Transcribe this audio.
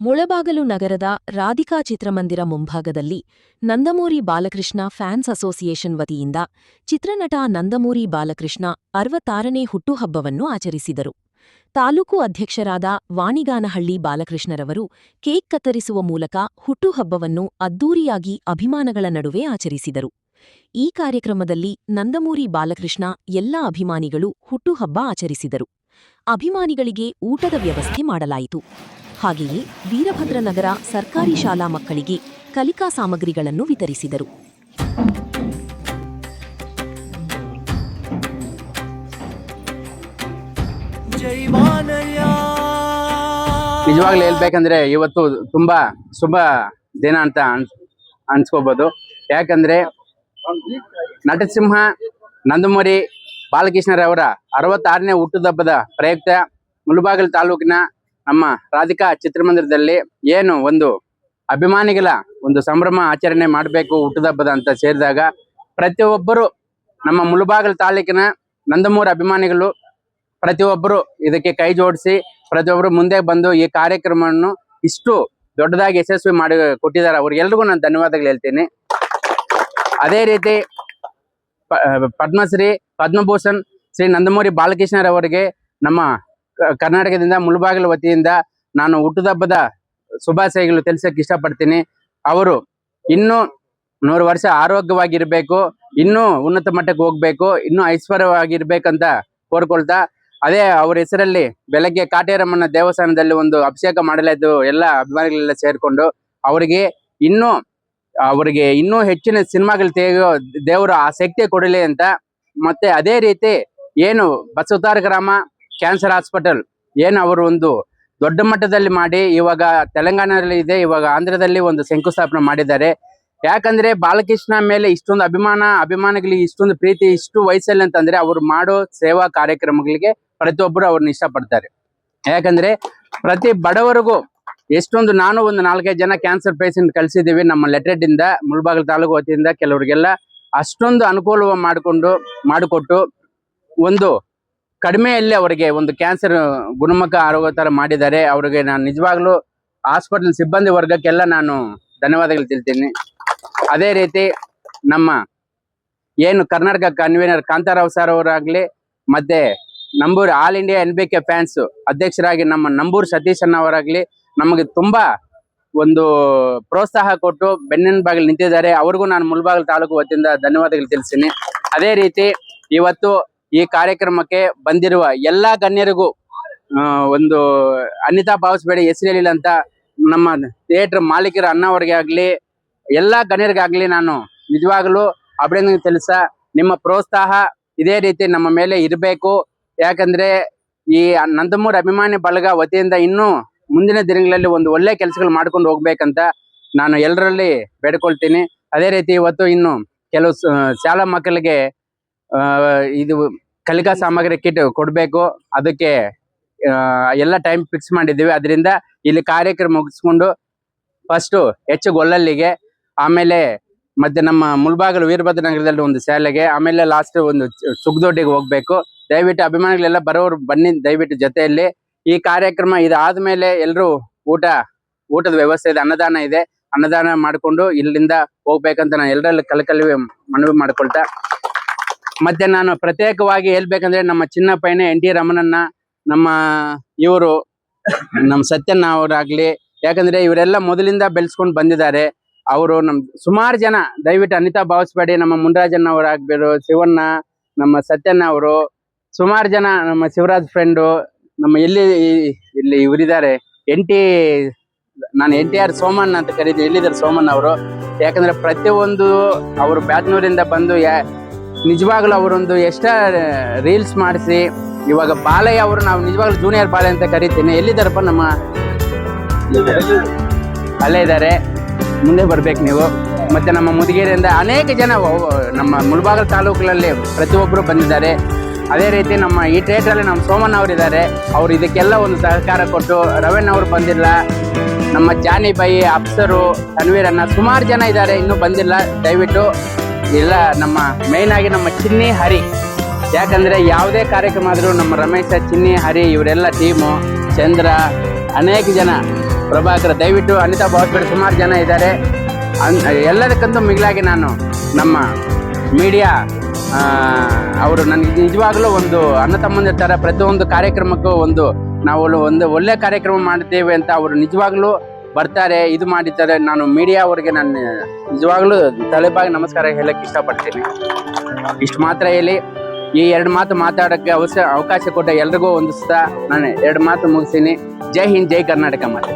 ಮುಳಬಾಗಲು ನಗರದ ರಾಧಿಕಾ ಚಿತ್ರಮಂದಿರ ಮುಂಭಾಗದಲ್ಲಿ ನಂದಮೂರಿ ಬಾಲಕೃಷ್ಣ ಫ್ಯಾನ್ಸ್ ಅಸೋಸಿಯೇಷನ್ ವತಿಯಿಂದ ಚಿತ್ರನಟ ನಂದಮೂರಿ ಬಾಲಕೃಷ್ಣ 66ನೇ ಹುಟ್ಟುಹಬ್ಬವನ್ನು ಆಚರಿಸಿದರು. ತಾಲೂಕು ಅಧ್ಯಕ್ಷರಾದ ವಾಣಿಗಾನಹಳ್ಳಿ ಬಾಲಕೃಷ್ಣರವರು ಕೇಕ್ ಕತ್ತರಿಸುವ ಮೂಲಕ ಹುಟ್ಟುಹಬ್ಬವನ್ನು ಅದ್ದೂರಿಯಾಗಿ ಅಭಿಮಾನಗಳ ನಡುವೆ ಆಚರಿಸಿದರು. ಈ ಕಾರ್ಯಕ್ರಮದಲ್ಲಿ ನಂದಮೂರಿ ಬಾಲಕೃಷ್ಣ ಎಲ್ಲ ಅಭಿಮಾನಿಗಳು ಹುಟ್ಟುಹಬ್ಬ ಆಚರಿಸಿದರು. ಅಭಿಮಾನಿಗಳಿಗೆ ಊಟದ ವ್ಯವಸ್ಥೆ ಮಾಡಲಾಯಿತು. ಹಾಗೆಯೇ ವೀರಭದ್ರನಗರ ಸರ್ಕಾರಿ ಶಾಲಾ ಮಕ್ಕಳಿಗೆ ಕಲಿಕಾ ಸಾಮಗ್ರಿಗಳನ್ನು ವಿತರಿಸಿದರು. ನಿಜವಾಗ್ಲೂ ಹೇಳ್ಬೇಕಂದ್ರೆ ಇವತ್ತು ತುಂಬಾ ಶುಭ ದಿನ ಅಂತ ಅನ್ಸ್ಕೋಬಹುದು. ಯಾಕಂದ್ರೆ ನಟಸಿಂಹ ನಂದಮೂರಿ ಬಾಲಕೃಷ್ಣರವರ 66ನೇ ಹುಟ್ಟುಹಬ್ಬದ ಪ್ರಯುಕ್ತ ಮುಳಬಾಗಿಲು ತಾಲೂಕಿನ ನಮ್ಮ ರಾಧಿಕಾ ಚಿತ್ರಮಂದಿರದಲ್ಲಿ ಏನು ಒಂದು ಅಭಿಮಾನಿಗಳ ಒಂದು ಸಂಭ್ರಮ ಆಚರಣೆ ಮಾಡಬೇಕು ಹುಟ್ಟುಹಬ್ಬದ ಅಂತ ಸೇರಿದಾಗ ಪ್ರತಿಯೊಬ್ಬರು ನಮ್ಮ ಮುಳಬಾಗಿಲು ತಾಲೂಕಿನ ನಂದಮೂರಿ ಅಭಿಮಾನಿಗಳು ಪ್ರತಿಯೊಬ್ಬರು ಇದಕ್ಕೆ ಕೈ ಜೋಡಿಸಿ ಪ್ರತಿಯೊಬ್ಬರು ಮುಂದೆ ಬಂದು ಈ ಕಾರ್ಯಕ್ರಮವನ್ನು ಇಷ್ಟು ದೊಡ್ಡದಾಗಿ ಯಶಸ್ವಿ ಮಾಡಿ ಕೊಟ್ಟಿದ್ದಾರೆ. ಅವ್ರಿಗೆಲ್ರಿಗೂ ನಾನು ಧನ್ಯವಾದಗಳು ಹೇಳ್ತೀನಿ. ಅದೇ ರೀತಿ ಪದ್ಮಶ್ರೀ ಪದ್ಮಭೂಷಣ್ ಶ್ರೀ ನಂದಮೂರಿ ಬಾಲಕೃಷ್ಣರವರಿಗೆ ನಮ್ಮ ಕರ್ನಾಟಕದಿಂದ ಮುಳಬಾಗಿಲು ವತಿಯಿಂದ ನಾನು ಹುಟ್ಟುಹಬ್ಬದ ಶುಭಾಶಯಗಳು ತಿಳಿಸಕ್ಕೆ ಇಷ್ಟಪಡ್ತೀನಿ. ಅವರು ಇನ್ನೂ 100 ವರ್ಷ ಆರೋಗ್ಯವಾಗಿರ್ಬೇಕು, ಇನ್ನೂ ಉನ್ನತ ಮಟ್ಟಕ್ಕೆ ಹೋಗ್ಬೇಕು, ಇನ್ನೂ ಐಶ್ವರ್ಯವಾಗಿರ್ಬೇಕಂತ ಕೋರ್ಕೊಳ್ತಾ, ಅದೇ ಅವ್ರ ಹೆಸರಲ್ಲಿ ಬೆಳಗ್ಗೆ ಕಾಟೇರಮ್ಮನ ದೇವಸ್ಥಾನದಲ್ಲಿ ಒಂದು ಅಭಿಷೇಕ ಮಾಡಲಾಯ್ತು. ಎಲ್ಲ ಅಭಿಮಾನಿಗಳೆಲ್ಲ ಸೇರ್ಕೊಂಡು ಅವರಿಗೆ ಇನ್ನೂ ಹೆಚ್ಚಿನ ಸಿನಿಮಾಗಳು ತೆಗೆಯೋ ದೇವರು ಆ ಶಕ್ತಿ ಕೊಡಲಿ ಅಂತ. ಮತ್ತೆ ಅದೇ ರೀತಿ ಏನು ಬಸವತಾರ ಗ್ರಾಮ ಕ್ಯಾನ್ಸರ್ ಹಾಸ್ಪಿಟಲ್ ಏನು ಅವರು ಒಂದು ದೊಡ್ಡ ಮಟ್ಟದಲ್ಲಿ ಮಾಡಿ ಇವಾಗ ತೆಲಂಗಾಣದಲ್ಲಿ ಇದೆ, ಇವಾಗ ಆಂಧ್ರದಲ್ಲಿ ಒಂದು ಶಂಕುಸ್ಥಾಪನೆ ಮಾಡಿದ್ದಾರೆ. ಯಾಕಂದ್ರೆ ಬಾಲಕೃಷ್ಣ ಮೇಲೆ ಇಷ್ಟೊಂದು ಅಭಿಮಾನಿಗಳಿಗೆ ಇಷ್ಟೊಂದು ಪ್ರೀತಿ ಇಷ್ಟು ವಯಸ್ಸಲ್ಲಿ ಅಂತಂದ್ರೆ ಅವ್ರು ಮಾಡೋ ಸೇವಾ ಕಾರ್ಯಕ್ರಮಗಳಿಗೆ ಪ್ರತಿಯೊಬ್ಬರು ಅವ್ರನ್ನ ಇಷ್ಟಪಡ್ತಾರೆ. ಯಾಕಂದ್ರೆ ಪ್ರತಿ ಬಡವರಿಗೂ ಎಷ್ಟೊಂದು ನಾನು ಒಂದು 4-5 ಜನ ಕ್ಯಾನ್ಸರ್ ಪೇಷಂಟ್ ಕಳ್ಸಿದೀವಿ ನಮ್ಮ ಲೆಟೆಡ್ ಇಂದ ಮುಳಬಾಗಿಲು ತಾಲೂಕು ವತಿಯಿಂದ. ಕೆಲವರಿಗೆಲ್ಲ ಅಷ್ಟೊಂದು ಅನುಕೂಲ ಮಾಡಿಕೊಟ್ಟು ಒಂದು ಕಡಿಮೆಯಲ್ಲಿ ಅವರಿಗೆ ಒಂದು ಕ್ಯಾನ್ಸರ್ ಗುಣಮುಖ ಆರೋಗ್ಯ ತರ ಮಾಡಿದ್ದಾರೆ. ಅವರಿಗೆ ನಾನು ನಿಜವಾಗ್ಲೂ ಹಾಸ್ಪಿಟಲ್ ಸಿಬ್ಬಂದಿ ವರ್ಗಕ್ಕೆಲ್ಲ ನಾನು ಧನ್ಯವಾದಗಳು ತಿಳಿತೀನಿ. ಅದೇ ರೀತಿ ನಮ್ಮ ಏನು ಕರ್ನಾಟಕ ಕನ್ವೀನರ್ ಕಾಂತಾರಾವ್ ಸರ್ ಅವರಾಗ್ಲಿ, ಮತ್ತೆ ನಂಬೂರು ಆಲ್ ಇಂಡಿಯಾ NBK ಫ್ಯಾನ್ಸ್ ಅಧ್ಯಕ್ಷರಾಗಿ ನಮ್ಮ ನಂಬೂರು ಸತೀಶ್ ಅವರಾಗ್ಲಿ ನಮಗೆ ತುಂಬಾ ಒಂದು ಪ್ರೋತ್ಸಾಹ ಕೊಟ್ಟು ಬೆನ್ನಿನಬಾಗಿಲು ನಿಂತಿದ್ದಾರೆ. ಅವ್ರಿಗೂ ನಾನು ಮುಳಬಾಗಿಲು ತಾಲೂಕು ವತಿಯಿಂದ ಧನ್ಯವಾದಗಳು ತಿಳಿಸ್ತೀನಿ. ಅದೇ ರೀತಿ ಇವತ್ತು ಈ ಕಾರ್ಯಕ್ರಮಕ್ಕೆ ಬಂದಿರುವ ಎಲ್ಲಾ ಗಣ್ಯರಿಗೂ ಒಂದು ಅನ್ಯತಾ ಭಾವಿಸಬೇಡಿ, ಹೆಸರಿಲ್ಲ ಅಂತ ನಮ್ಮ ಥಿಯೇಟರ್ ಮಾಲೀಕರ ಅಣ್ಣವರಿಗೆ ಆಗ್ಲಿ ಎಲ್ಲಾ ಗಣ್ಯರಿಗಾಗ್ಲಿ ನಾನು ನಿಜವಾಗ್ಲೂ ಅಭಿನಂದನೆ ತಿಳಿಸ. ನಿಮ್ಮ ಪ್ರೋತ್ಸಾಹ ಇದೇ ರೀತಿ ನಮ್ಮ ಮೇಲೆ ಇರಬೇಕು. ಯಾಕಂದ್ರೆ ಈ ನಂದಮೂರಿ ಅಭಿಮಾನಿ ಬಳಗ ವತಿಯಿಂದ ಇನ್ನೂ ಮುಂದಿನ ದಿನಗಳಲ್ಲಿ ಒಂದು ಒಳ್ಳೆ ಕೆಲಸಗಳು ಮಾಡ್ಕೊಂಡು ಹೋಗ್ಬೇಕಂತ ನಾನು ಎಲ್ಲರಲ್ಲಿ ಬೇಡ್ಕೊಳ್ತೀನಿ. ಅದೇ ರೀತಿ ಇವತ್ತು ಇನ್ನು ಕೆಲವು ಶಾಲಾ ಮಕ್ಕಳಿಗೆ ಇದು ಕಲಿಕಾ ಸಾಮಗ್ರಿ ಕಿಟ್ ಕೊಡ್ಬೇಕು. ಅದಕ್ಕೆ ಎಲ್ಲ ಟೈಮ್ ಫಿಕ್ಸ್ ಮಾಡಿದ್ದೀವಿ. ಅದರಿಂದ ಇಲ್ಲಿ ಕಾರ್ಯಕ್ರಮ ಮುಗಿಸ್ಕೊಂಡು ಫಸ್ಟ್ ಗೊಲ್ಲಲ್ಲಿಗೆ, ಆಮೇಲೆ ಮತ್ತೆ ನಮ್ಮ ಮುಳಬಾಗಿಲು ವೀರಭದ್ರನಗರದಲ್ಲಿ ಒಂದು ಶಾಲೆಗೆ, ಆಮೇಲೆ ಲಾಸ್ಟ್ ಒಂದು ಸುಗ್ದೊಡ್ಡಿಗೆ ಹೋಗ್ಬೇಕು. ದಯವಿಟ್ಟು ಅಭಿಮಾನಿಗಳೆಲ್ಲ ಬರೋರು ಬನ್ನಿ ದಯವಿಟ್ಟು ಜೊತೆಯಲ್ಲಿ. ಈ ಕಾರ್ಯಕ್ರಮ ಇದಾದ್ಮೇಲೆ ಎಲ್ಲರೂ ಊಟದ ವ್ಯವಸ್ಥೆ ಇದೆ, ಅನ್ನದಾನ ಇದೆ. ಅನ್ನದಾನ ಮಾಡಿಕೊಂಡು ಇಲ್ಲಿಂದ ಹೋಗ್ಬೇಕಂತ ನಾನು ಎಲ್ಲರಲ್ಲಿ ಕಲಕಲಿ ಮನವಿ ಮಾಡ್ಕೊಳ್ತಾ, ಮತ್ತೆ ನಾನು ಪ್ರತ್ಯೇಕವಾಗಿ ಹೇಳ್ಬೇಕಂದ್ರೆ ನಮ್ಮ ಚಿನ್ನಪ್ಪಯ್ಯನೇ NT ರಮಣನ್ನ, ನಮ್ಮ ಇವರು ನಮ್ಮ ಸತ್ಯಣ್ಣ ಅವರಾಗ್ಲಿ, ಯಾಕಂದ್ರೆ ಇವರೆಲ್ಲ ಮೊದಲಿಂದ ಬೆಳೆಸ್ಕೊಂಡು ಬಂದಿದ್ದಾರೆ. ಅವರು ಸುಮಾರು ಜನ ದಯವಿಟ್ಟು ಅನ್ಯತಾ ಭಾವಿಸ್ಬೇಡಿ. ನಮ್ಮ ಮುನ್ರಾಜಣ್ಣ ಅವರಾಗ್ಬೇರು, ಶಿವಣ್ಣ, ನಮ್ಮ ಸತ್ಯಣ್ಣ ಅವರು, ಸುಮಾರು ಜನ ನಮ್ಮ ಶಿವರಾಜ್ ಫ್ರೆಂಡು, ನಮ್ಮ ಇಲ್ಲಿ ಇವರಿದ್ದಾರೆ ನಾನು NTR ಸೋಮಣ್ಣ ಅಂತ ಕರೀತೀನಿ. ಎಲ್ಲಿದ್ದಾರೆ ಸೋಮಣ್ಣ ಅವರು? ಯಾಕಂದ್ರೆ ಪ್ರತಿಯೊಂದು ಅವರು ಬ್ಯಾತ್ನೂರಿಂದ ಬಂದು ನಿಜವಾಗ್ಲೂ ಅವರೊಂದು ಎಷ್ಟ ರೀಲ್ಸ್ ಮಾಡಿಸಿ ಇವಾಗ ಬಾಲಯ್ಯ ಅವರು ನಾವು ನಿಜವಾಗ್ಲೂ ಜೂನಿಯರ್ ಬಾಲಯ್ಯ ಅಂತ ಕರಿತೀನಿ. ಎಲ್ಲಿದ್ದಾರಪ್ಪ? ನಮ್ಮ ಅಲ್ಲೇ ಇದ್ದಾರೆ, ಮುಂದೆ ಬರ್ಬೇಕು ನೀವು. ಮತ್ತೆ ನಮ್ಮ ಮುದಿಗೇರಿಯಿಂದ ಅನೇಕ ಜನ ನಮ್ಮ ಮುಳಬಾಗಿಲು ತಾಲೂಕಿನಲ್ಲಿ ಪ್ರತಿಯೊಬ್ಬರು ಬಂದಿದ್ದಾರೆ. ಅದೇ ರೀತಿ ನಮ್ಮ ಈ ಥಿಯೇಟ್ರಲ್ಲಿ ನಮ್ಮ ಸೋಮಣ್ಣ ಅವರಿದ್ದಾರೆ, ಅವರು ಇದಕ್ಕೆಲ್ಲ ಒಂದು ಸಹಕಾರ ಕೊಟ್ಟು. ರವೀಣ್ ಅವರು ಬಂದಿಲ್ಲ, ನಮ್ಮ ಜಾನಿ ಬೈ, ಅಪ್ಸರು, ತನ್ವೀರನ್ನ, ಸುಮಾರು ಜನ ಇದ್ದಾರೆ ಇನ್ನೂ ಬಂದಿಲ್ಲ. ದಯವಿಟ್ಟು ಇಲ್ಲ ನಮ್ಮ ಮೇನ್ ಆಗಿ ನಮ್ಮ ಚಿನ್ನಿ ಹರಿ, ಯಾಕಂದ್ರೆ ಯಾವುದೇ ಕಾರ್ಯಕ್ರಮ ಆದರೂ ನಮ್ಮ ರಮೇಶ, ಚಿನ್ನಿ, ಹರಿ ಇವರೆಲ್ಲ ಟೀಮು, ಚಂದ್ರ, ಅನೇಕ ಜನ ಪ್ರಭಾಕರ್, ದಯವಿಟ್ಟು ಅನಿತಾ ಬಾಸ್ಪೇಟೆ ಸುಮಾರು ಜನ ಇದ್ದಾರೆ. ಎಲ್ಲದಕ್ಕಂತೂ ಮಿಗಿಲಾಗಿ ನಾನು ನಮ್ಮ ಮೀಡಿಯಾ ಅವರು ನನಗೆ ನಿಜವಾಗ್ಲೂ ಒಂದು ಅಣ್ಣ ತಮ್ಮಂದಿರ ಥರ ಪ್ರತಿಯೊಂದು ಕಾರ್ಯಕ್ರಮಕ್ಕೂ ನಾವು ಒಂದು ಒಳ್ಳೆ ಕಾರ್ಯಕ್ರಮ ಮಾಡ್ತೇವೆ ಅಂತ ಅವರು ನಿಜವಾಗ್ಲೂ ಬರ್ತಾರೆ, ಇದು ಮಾಡಿದ್ದಾರೆ. ನಾನು ಮೀಡಿಯಾ ಅವರಿಗೆ ನಾನು ನಿಜವಾಗ್ಲೂ ತಲೆಬಾಗಿ ನಮಸ್ಕಾರ ಹೇಳಕ್ಕೆ ಇಷ್ಟಪಡ್ತೀನಿ. ಇಷ್ಟು ಮಾತ್ರ ಹೇಳಿ ಈ 2 ಮಾತು ಮಾತಾಡೋಕ್ಕೆ ಅವಕಾಶ ಕೊಟ್ಟ ಎಲ್ರಿಗೂ ಹೊಂದಿಸ್ತಾ ನಾನು 2 ಮಾತು ಮುಗಿಸ್ತೀನಿ. ಜೈ ಹಿಂದ್, ಜೈ ಕರ್ನಾಟಕ ಮಾತೆ.